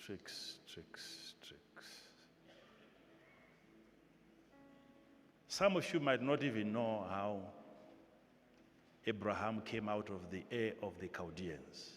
tricks. Some of you might not even know how Abraham came out of the Ur of the Chaldeans.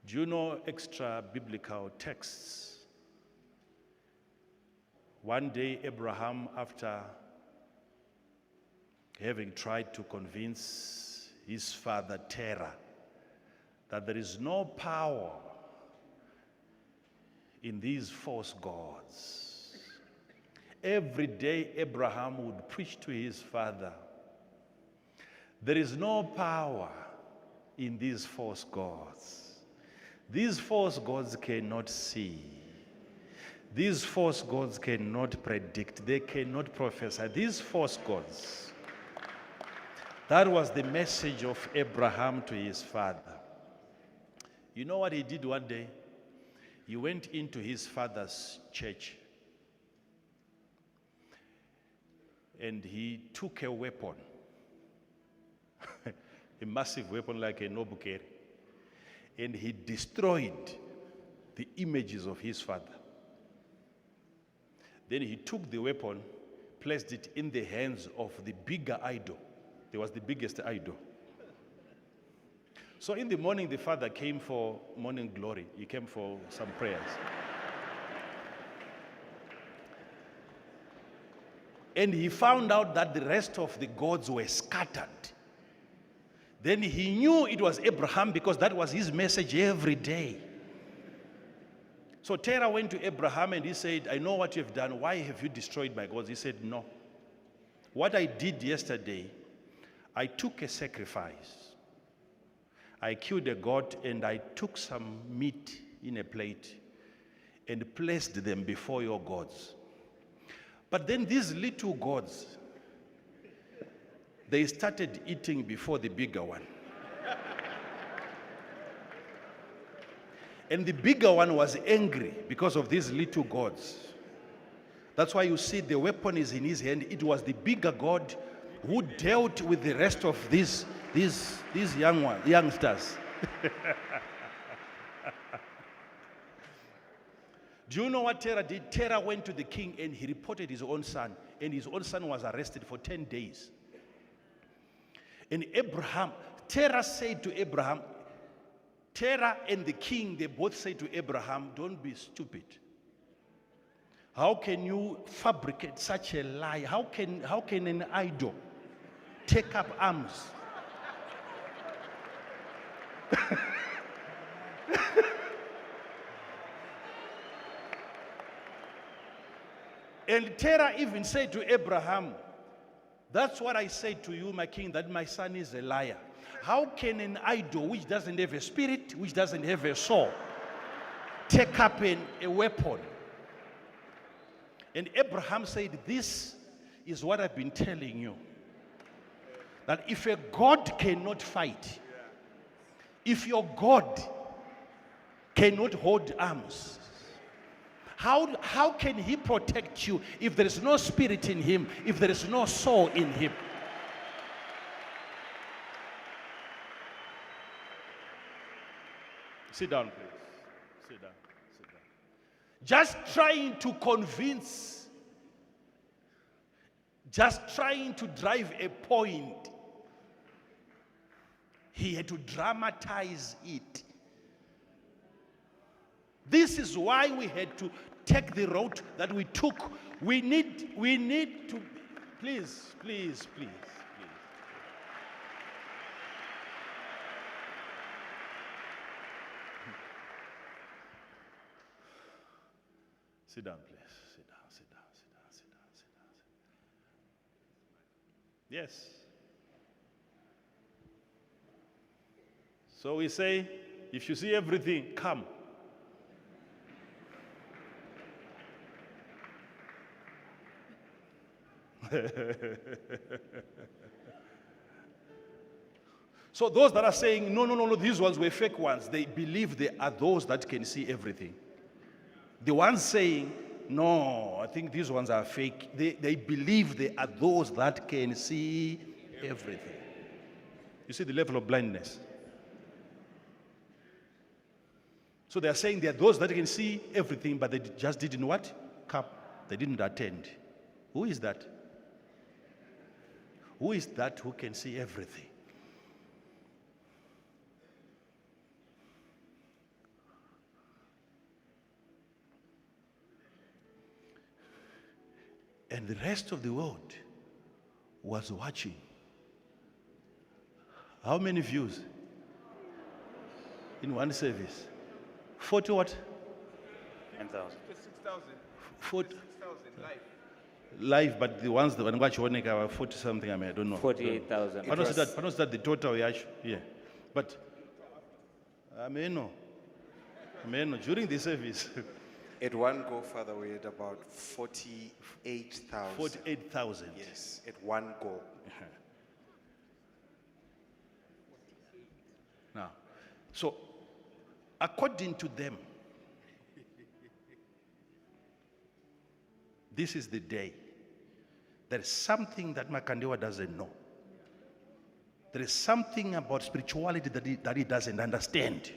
Do you know extra biblical texts? One day, Abraham, after having tried to convince his father Terah that there is no power in these false gods, every day Abraham would preach to his father, there is no power in these false gods. These false gods cannot see. These false gods cannot predict. They cannot prophesy. These false gods. That was the message of Abraham to his father. You know what he did one day? He went into his father's church and he took a weapon, a massive weapon like a nobukeri, and he destroyed the images of his father. Then he took the weapon, placed it in the hands of the bigger idol. There was the biggest idol. So in the morning, the father came for morning glory. He came for some prayers. And he found out that the rest of the gods were scattered. Then he knew it was Abraham because that was his message every day. So Terah went to Abraham and he said, I know what you have done. Why have you destroyed my gods? He said, no. What I did yesterday, I took a sacrifice. I killed a goat and I took some meat in a plate and placed them before your gods. But then these little gods, they started eating before the bigger one. And the bigger one was angry because of these little gods. That's why you see the weapon is in his hand. It was the bigger god who dealt with the rest of these youngsters. Do you know what Terah did? Terah went to the king and he reported his own son. And his own son was arrested for 10 days. And Terah said to Abraham, Terah and the king, they both said to Abraham, don't be stupid. How can you fabricate such a lie? How can an idol take up arms? And Terah even said to Abraham, that's what I said to you, my king, that my son is a liar. How can an idol which doesn't have a spirit, which doesn't have a soul, take up a weapon? And Abraham said, this is what I've been telling you. That if a God cannot fight, if your God cannot hold arms, how can he protect you if there is no spirit in him, if there is no soul in him? Sit down, please. Sit down. Just trying to convince, just trying to drive a point. He had to dramatize it. This is why we had to take the route that we took. We need to, please. Sit down, please. Sit down. Yes. So we say, if you see everything, come. So those that are saying, no, these ones were fake ones, they believe they are those that can see everything. The ones saying, no, I think these ones are fake, they believe they are those that can see everything. You see the level of blindness. So they are saying there are those that can see everything, but they just didn't what? Come. They didn't attend. Who is that? Who is that who can see everything? And the rest of the world was watching. How many views in one service? 40 what? 10,000. 6,000. 40 6,000 live. live, but the ones that when watch one were 40 something. I mean, I don't know. 48,000. I don't know that the total we actually, yeah. But I mean no. During the service, At one go, Father, we had about 48,000. 48,000. Yes, at one go. Now, so according to them, this is the day. There is something that Makandiwa doesn't know. There is something about spirituality that he doesn't understand.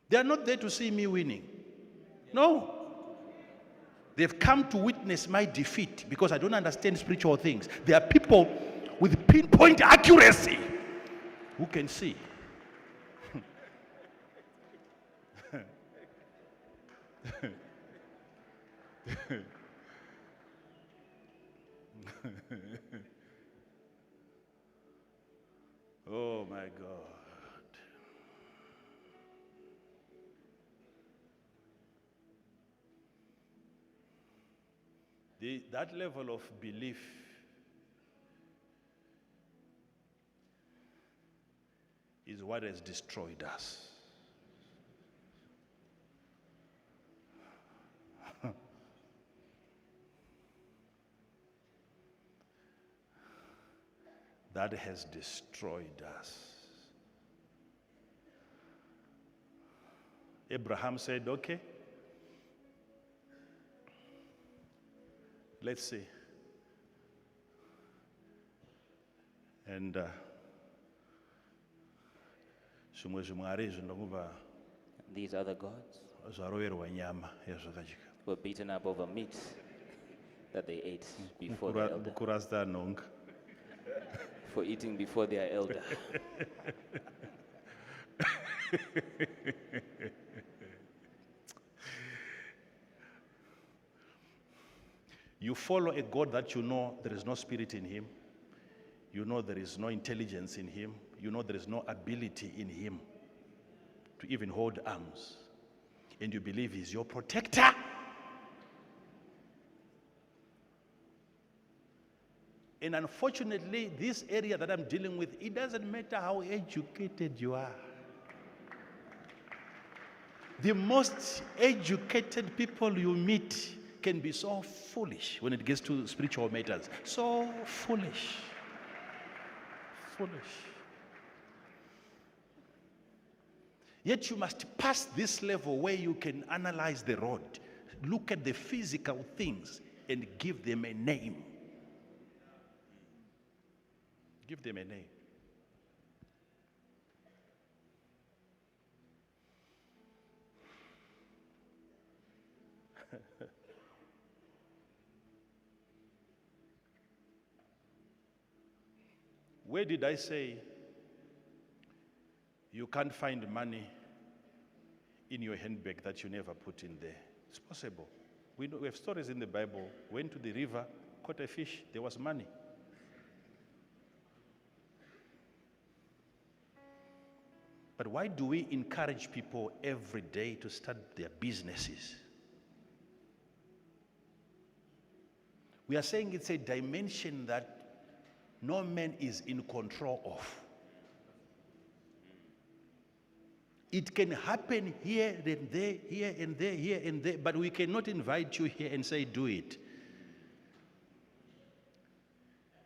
They are not there to see me winning. No. They've come to witness my defeat because I don't understand spiritual things. There are people with pinpoint accuracy who can see. Oh my God. That level of belief is what has destroyed us. That has destroyed us. Abraham said, okay, let's see. And These other gods were beaten up over meat that they ate before their elder. For eating before their elder. You follow a God that you know there is no spirit in him. You know there is no intelligence in him. You know there is no ability in him to even hold arms. And you believe he's your protector. And unfortunately, this area that I'm dealing with, it doesn't matter how educated you are. The most educated people you meet can be so foolish when it gets to spiritual matters. So foolish. Foolish. Yet you must pass this level where you can analyze the road, look at the physical things, and give them a name. Give them a name. Where did I say you can't find money in your handbag that you never put in there? It's possible. We have stories in the Bible. Went to the river, caught a fish, there was money. But why do we encourage people every day to start their businesses? We are saying it's a dimension that no man is in control of. It can happen here and there, here and there, here and there, but we cannot invite you here and say, do it.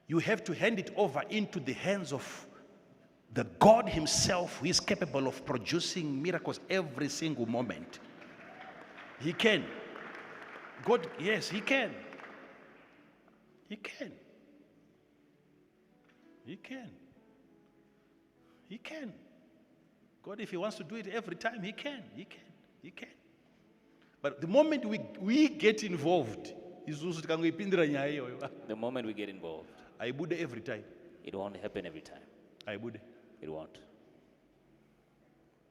You have to hand it over into the hands of the God himself, who is capable of producing miracles every single moment. He can. God, yes, he can. He can. He can. He can. God, if he wants to do it every time, he can. But the moment we get involved, The moment we get involved, I would every time. it won't happen every time. I would. It won't.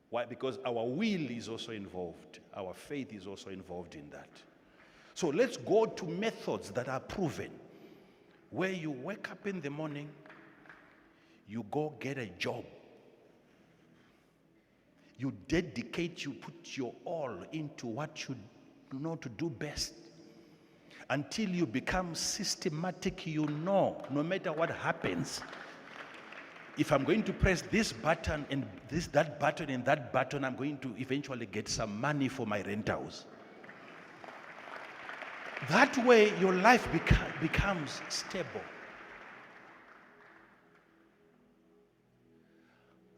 Why? Because our will is also involved. Our faith is also involved in that. So let's go to methods that are proven. Where you wake up in the morning, you go get a job. You dedicate, you put your all into what you know to do best. Until you become systematic, you know, no matter what happens, if I'm going to press this button and that button and that button, I'm going to eventually get some money for my rent house. That way, your life becomes stable.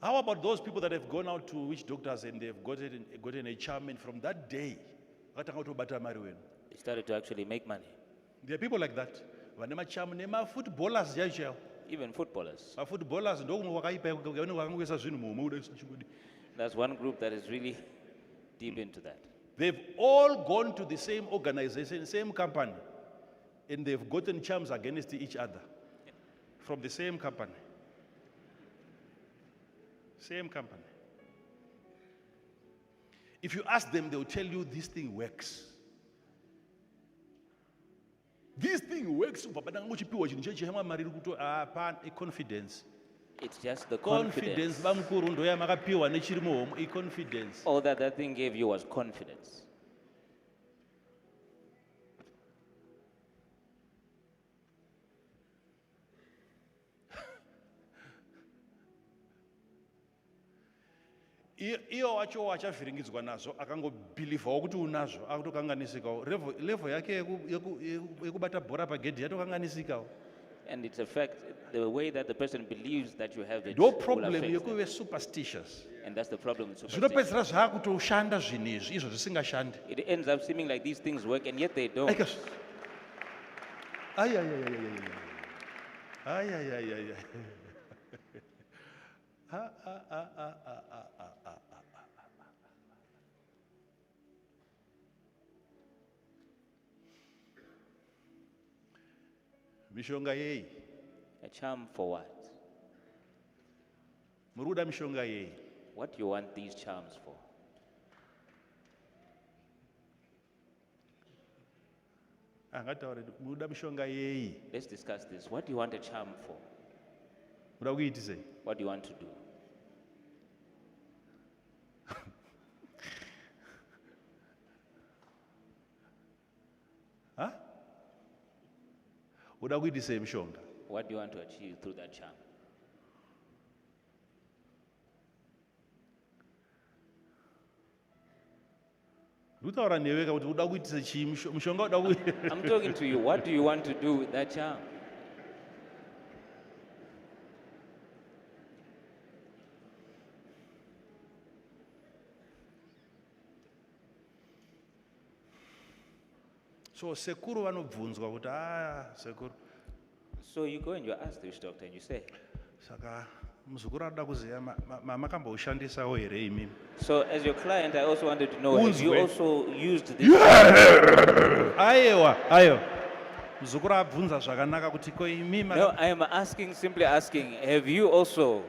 How about those people that have gone out to witch doctors and they've gotten a charm, and from that day, They started to actually make money. there are people like that. Footballers, Even footballers. footballers, That's one group that is really deep into that. they've all gone to the same organization, same company, and they've gotten charms against each other from the same company. Same company. If you ask them, they'll tell you this thing works. This thing works. Confidence. It's just the confidence. Confidence. All that thing gave you was confidence. Iyo wacho wachavhiringidzwa nazo akangobhilivhawo kuti unazo akutokanganisikawo level yake yekubata bhora pagedhi yatokanganisikawo. And it's a fact, the way that the person believes that you have it. No will problem affect them. yekuve superstitious. And that's the problem with superstition. Zvinopedzera zvakutoshanda zvinhu izvi izvo zvisingashandi. It ends up seeming like these things work, and yet they don't. Mishonga yei? A charm for what? Muruda mishonga yei? What do you want these charms for? Angataure muruda mishonga yei? Let's discuss this. What do you want a charm for? Muruda kuiti sei? What do you want to do? Huh? Uda kuiti sei mishonga? What do you want to achieve through that charm? Ndutaura newe kuti uda kuitisa chii mishonga uda kuita. I'm talking to you. What do you want to do with that charm? So sekuru vanobvunzwa kuti sekuru. So you go and you ask the witch doctor and you say, Saka muzukuru anoda kuziva makamboushandisawo here imimi. so as your client, I also wanted to know, have you also used this? Aiwa. Muzukuru abvunza zvakanaka kuti ko imimi. No, I am simply asking, have you also?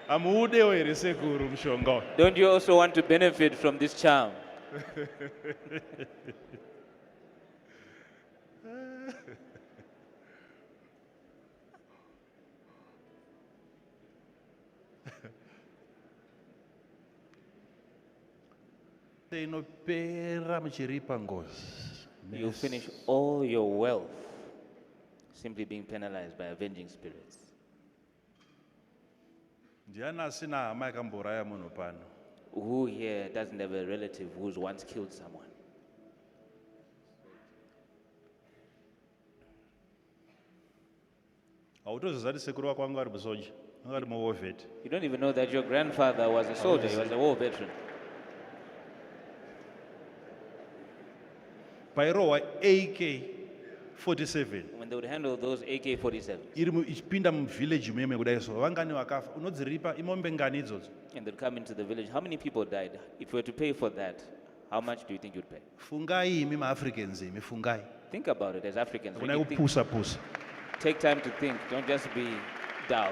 Amudewo here sekuru mushonga. Don't you also want to benefit from this charm? Inopera muchiripa ngozi. You finish all your wealth simply being penalized by avenging spirits. Ndiani asina hama yakamboraya munhu pano? Who here doesn't have a relative who's once killed someone? Autozozati sekuru wako anga ari musoja, anga ari muwar vet. You don't even know that your grandfather was a soldier, he was a war veteran. Pairohwa AK AK-47 when they would handle those AK-47s, ichipinda muvillage muyeme kudai so vangani vakafa unodziripa imombe ngani idzodzo and they'd come into the village, how many people died? If you were to pay for that, how much do you think you'd pay? fungai imi maafricans imi fungai Think about it as Africans. kuna Really think, kupusa pusa take time to think. Don't just be dull.